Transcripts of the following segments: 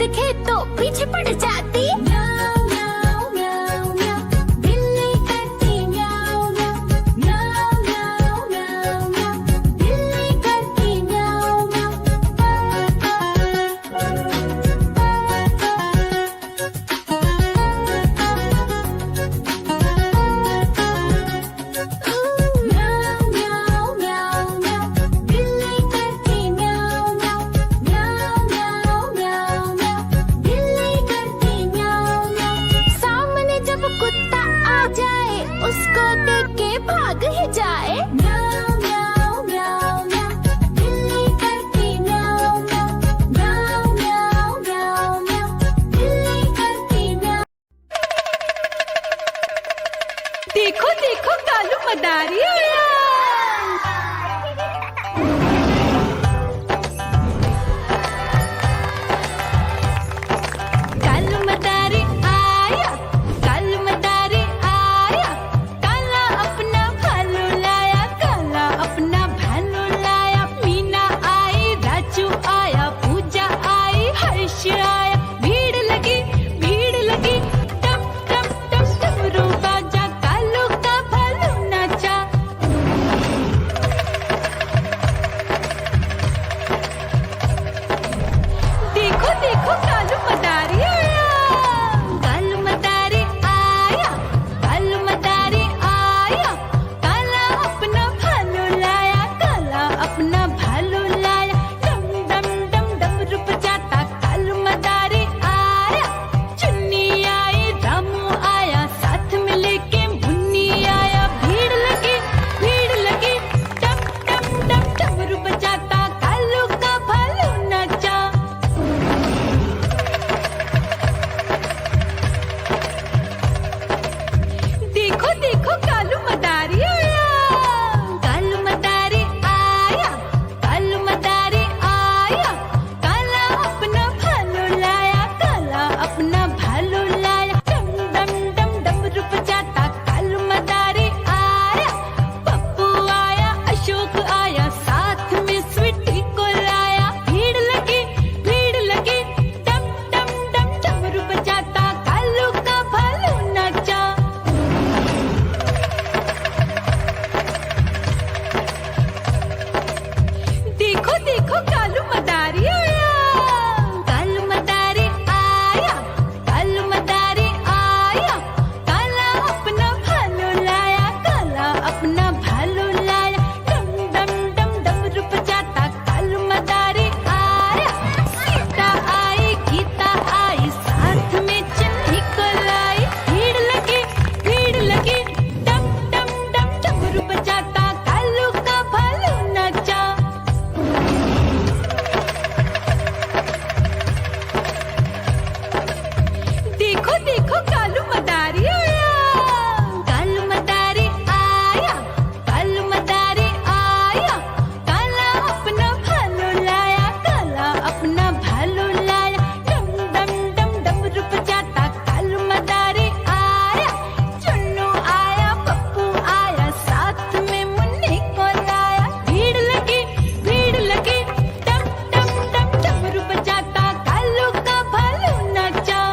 दिखे तो पीछे पड़ जाती। म्याऊं म्याऊं म्याऊं म्याऊं, बिल्ली करती म्याऊं म्याऊं। म्याऊं म्याऊं म्याऊं म्याऊं, बिल्ली करती म्याऊं म्याऊं। म्याऊं म्याऊं म्याऊं म्याऊं, बिल्ली करती म्याऊं म्याऊं। म्याऊं म्याऊं म्याऊं म्याऊं, बिल्ली करती म्याऊं म्याऊं। सामने जब कुत्ता आ जाए उसको देख के भाग ही जाए। म्याऊं म्याऊं म्याऊं म्याऊं, बिल्ली करती म्याऊं म्याऊं। म्याऊं म्याऊं म्याऊं म्याऊं, बिल्ली करती म्याऊं। देखो देखो कालू मदारी आया। कालू मदारी आया, कालू मदारी आया। काला अपना भालू लाया, काला अपना भालू लाया। मीना आई, राजू आया, पूजा आई, हर्ष आया। भीड़ लगी टम टम टम डमरू बाजा। कालू का भालू नाचा। देखो देखो कालू मदारी आया। कालू मदारी आया, कालू मदारी आया। काला अपना भालू लाया, काला अपना भालू लाया। डम डम डम डमरू बजाता कालू मदारी आया। चुन्नी आई, रामू आया, साथ में लेके मुन्नी आया। भीड़ लगी टम टम टम डमरू बजाता कालू का भालू नाचा। देखो देखो कालू मदारी आया। कालू मदारी आया, कालू मदारी आया। काला अपना भालू लाया, काला अपना भालू लाया। डम डम डम डमरू बजाता कालू मदारी आया। पप्पू आया, अशोक आया, साथ में स्वीटी को लाया। भीड़ लगी टम टम डम डमरू बजाता कालू का भालू नाचा। देखो देखो कालू मदारी आया। कालू मदारी आया, कालू मदारी आया। काला अपना भालू लाया, काला अपना भालू लाया। डम डम डम डमरू बजाता कालू मदारी आया। सीता आई, गीता आई, साथ में चन्नी को लाई। भीड़ लगी टम टम डम डमरू बजाता कालू का भालू नाचा। देखो देखो कालू मदारी आया। कालू मदारी आया, कालू मदारी आया। काला अपना भालू लाया, काला अपना भालू लाया। डम डम डम डमरू बजाता कालू मदारी आया। चुन्नू आया, पप्पू आया, साथ में मुन्नी को लाया। भीड़ लगी टम टम टम डमरू बजाता कालू का भालू नाचा।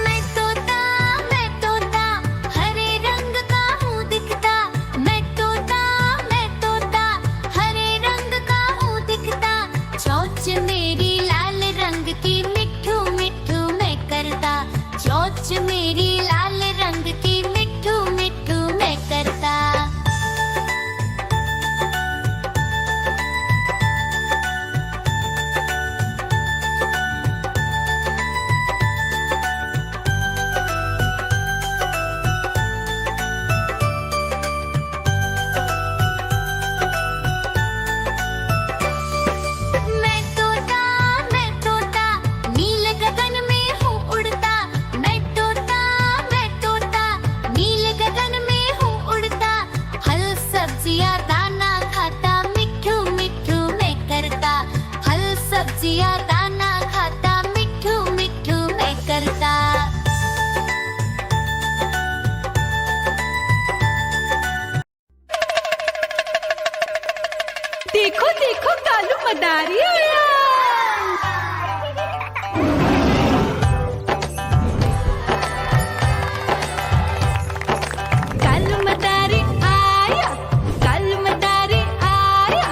मैं तोता, हरे रंग का हूँ दिखता। मैं तोता, हरे रंग का हूँ दिखता। चोंच मेरी लाल रंग की, मिठू मिठू मैं करता। चोंच मेरी लाल रंग की, मिठू मिठू मैं करता। मैं तोता, नील गगन में हूँ उड़ता। मैं तोता, नील गगन में हूँ उड़ता। फल सब्जियाँ दाना खाता, मिठू मिठू मैं करता। फल सब्जियाँ दाना देखो देखो कालू मदारी आया। कालू मदारी आया, कालू मदारी आया,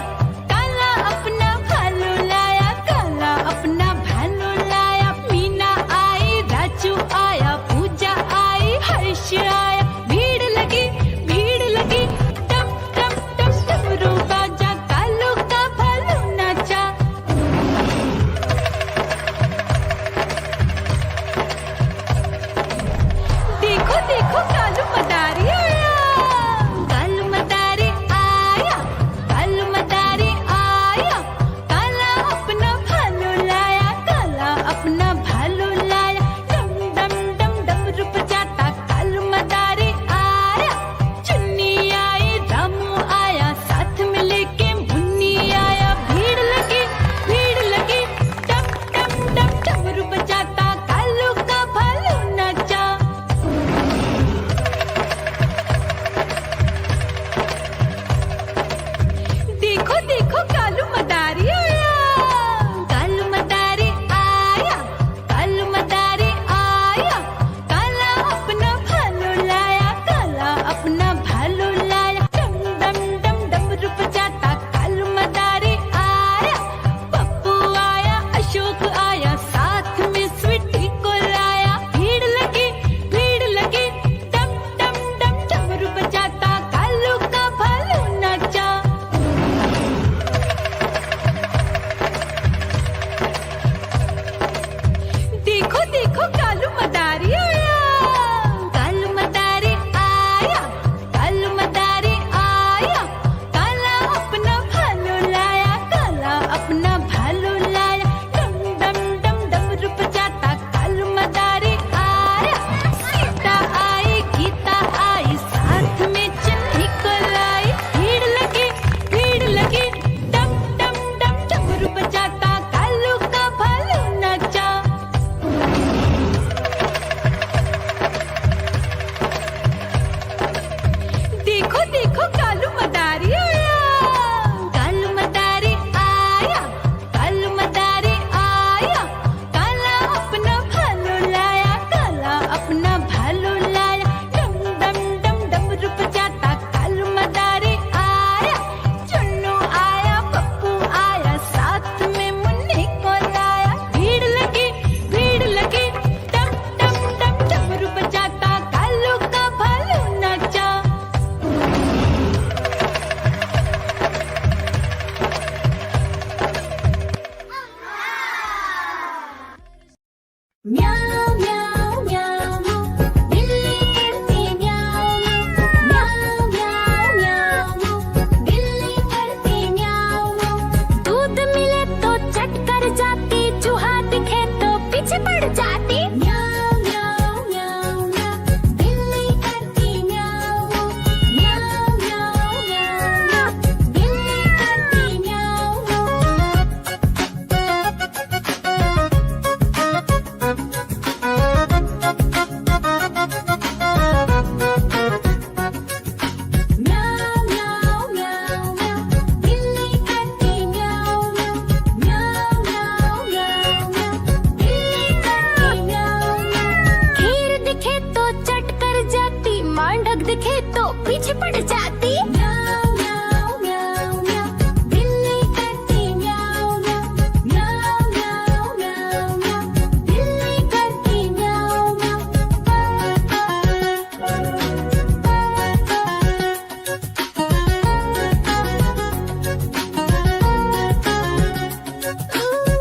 काला अपना भालू लाया, काला अपना भालू लाया। मीना आई, राजू आया, पूजा आई, हर्ष आया। भीड़ लगी टम टम टम डमरू बाजा, कालू का भालू नाचा। देखो देखो कालू मदारी आया, कालू मदारी आया, कालू मदारी आया, काला अपना भालू लाया, काला अपना भालू लाया। डम डम डम डमरू बजाता कालू मदारी आया। चुन्नी आई, रामू आया, साथ में लेके मुन्नी आया। भीड़ लगी टम टम टम डमरू बजाता कालू का भालू नाचा। देखो देखो कालू मदारी आया, कालू मदारी आया, कालू मदारी आया, काला अपना भालू लाया, काला अपना भालू लाया। डम डम डम डमरू बजाता कालू मदारी आया। पप्पू आया, अशोक आया, साथ में स्वीटी को लाया। भीड़ लगी टम टम डम डमरू बजाता कालू का भालू नाचा। देखो देखो कालू मदारी आया, कालू मदारी आया, कालू मदारी आया, काला अपना भालू लाया, काला अपना भालू लाया। डम डम डम डमरू बजाता कालू मदारी आया। सीता आई, गीता आई, साथ में चन्नी को लाई। भीड़ लगी टम टम डम डमरू बजाता कालू का भालू नाचा। देखो देखो कालू मदारी आया, कालू मदारी आया, कालू मदारी आया, काला अपना भालू लाया, काला अपना भालू लाया। डम डम डम डमरू बजाता कालू मदारी आया। चुन्नू आया, पप्पू आया, साथ में मुन्नी को लाया। भीड़ लगी टम टम टम डमरू बजाता कालू का भालू नाचा। म्याऊ म्याऊ म्याऊ, बिल्ली करती म्याऊ म्याऊ म्याऊ म्याऊ, बिल्ली करती म्याऊ। दूध मिले तो चट कर जाती, चूहा दिखे तो पीछे पड़ जाती। म्याऊ म्याऊ म्याऊ म्याऊ, बिल्ली करती म्याऊ म्याऊ म्याऊ म्याऊ, बिल्ली करती म्याऊ। म्याऊ म्याऊ म्याऊ म्याऊ, बिल्ली करती म्याऊ म्याऊ म्याऊ म्याऊ म्याऊ, बिल्ली करती म्याऊ म्याऊ। खीर दिखे तो चट कर जाती, मांडक दिखे तो पीछे पड़ जाती। म्याऊ म्याऊ म्याऊ म्याऊ, बिल्ली करती म्याऊ म्याऊ म्याऊ म्याऊ म्याऊ म्याऊ, बिल्ली करती म्याऊ म्याऊ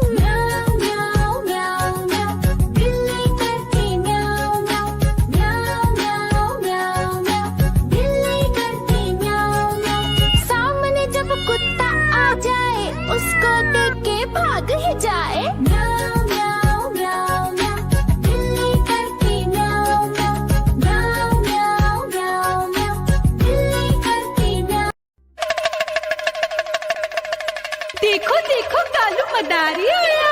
म्याऊ म्याऊ म्याऊ, बिल्ली करती म्याऊ म्याऊ म्याऊ म्याऊ म्याऊ म्याऊ, बिल्ली करती म्याऊ म्याऊ। सामने जब कुत्ता आ जाए, उसको देख के भाग ही जाए। म्याऊ म्याऊ म्याऊ म्याऊ, बिल्ली करती म्याऊ म्याऊ म्याऊ म्याऊ म्याऊ म्याऊ, बिल्ली करती म्याऊ। देखो देखो कालू मदारी आया।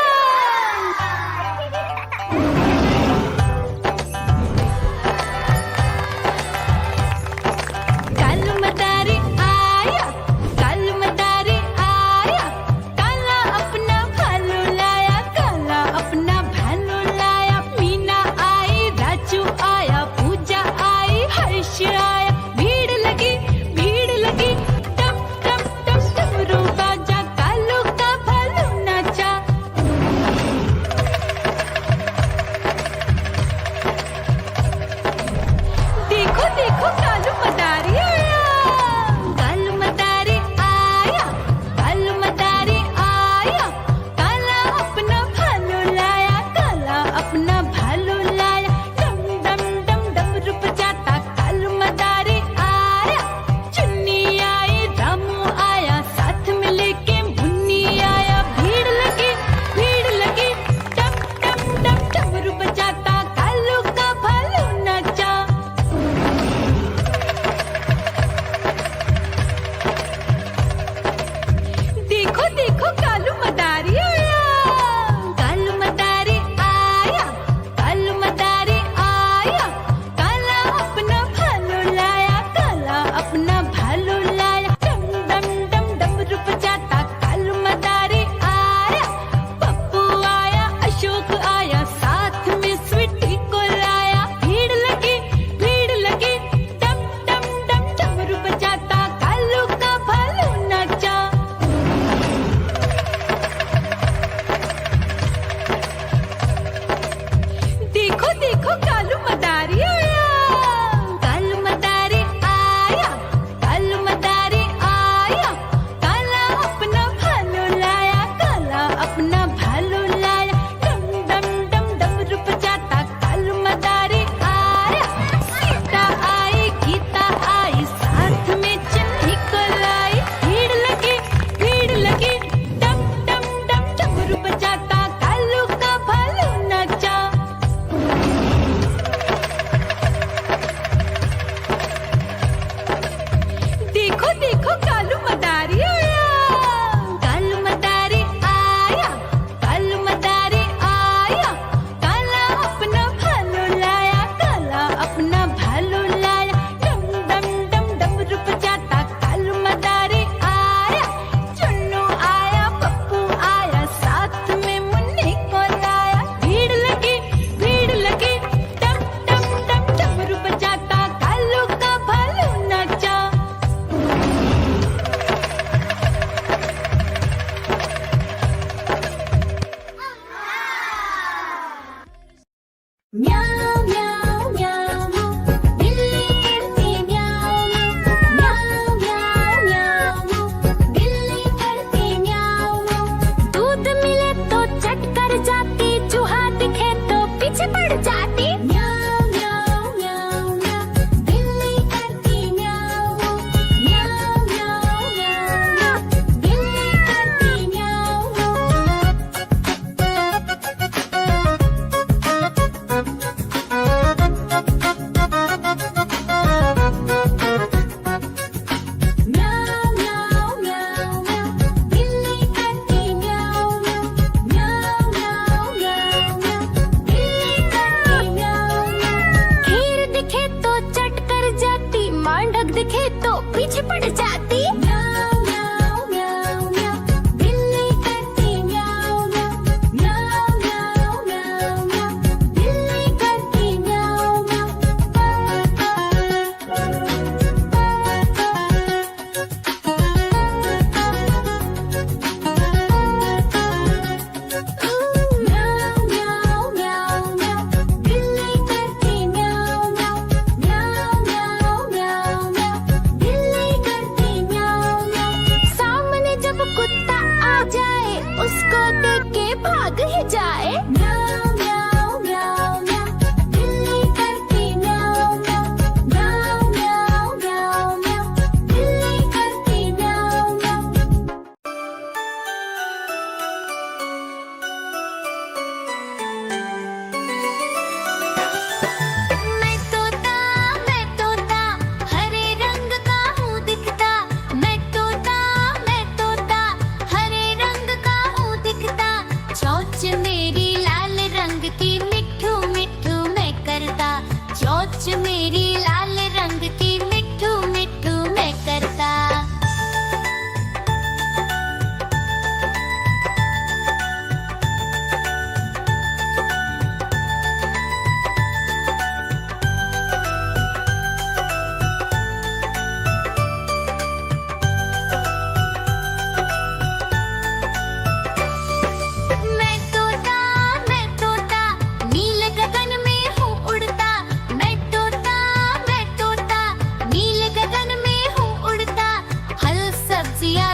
कालू मदारी आया, कालू मदारी आया, रसिया